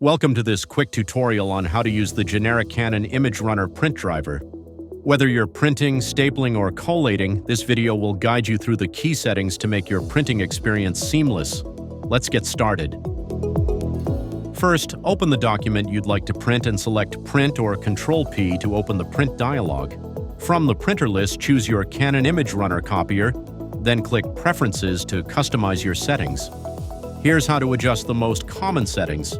Welcome to this quick tutorial on how to use the generic Canon imageRUNNER print driver. Whether you're printing, stapling, or collating, this video will guide you through the key settings to make your printing experience seamless. Let's get started. First, open the document you'd like to print and select Print or Control-P to open the print dialog. From the printer list, choose your Canon imageRUNNER copier, then click Preferences to customize your settings. Here's how to adjust the most common settings.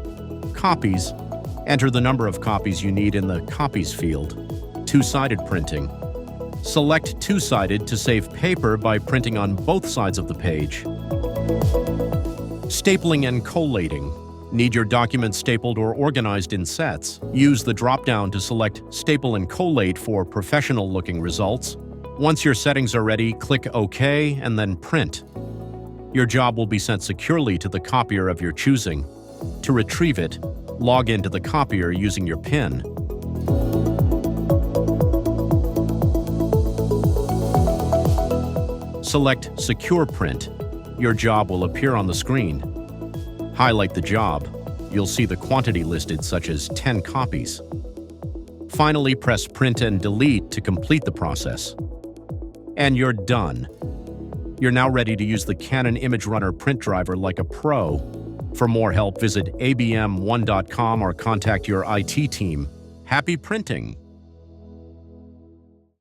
Copies. Enter the number of copies you need in the Copies field. Two-sided printing. Select two-sided to save paper by printing on both sides of the page. Stapling and collating. Need your document stapled or organized in sets? Use the drop-down to select Staple and Collate for professional-looking results. Once your settings are ready, click OK and then Print. Your job will be sent securely to the copier of your choosing. To retrieve it, log into the copier using your PIN. Select Secure Print. Your job will appear on the screen. Highlight the job. You'll see the quantity listed, such as 10 copies. Finally, press Print and Delete to complete the process. And you're done. You're now ready to use the Canon imageRUNNER print driver like a pro. For more help, visit abm1.com or contact your IT team. Happy printing!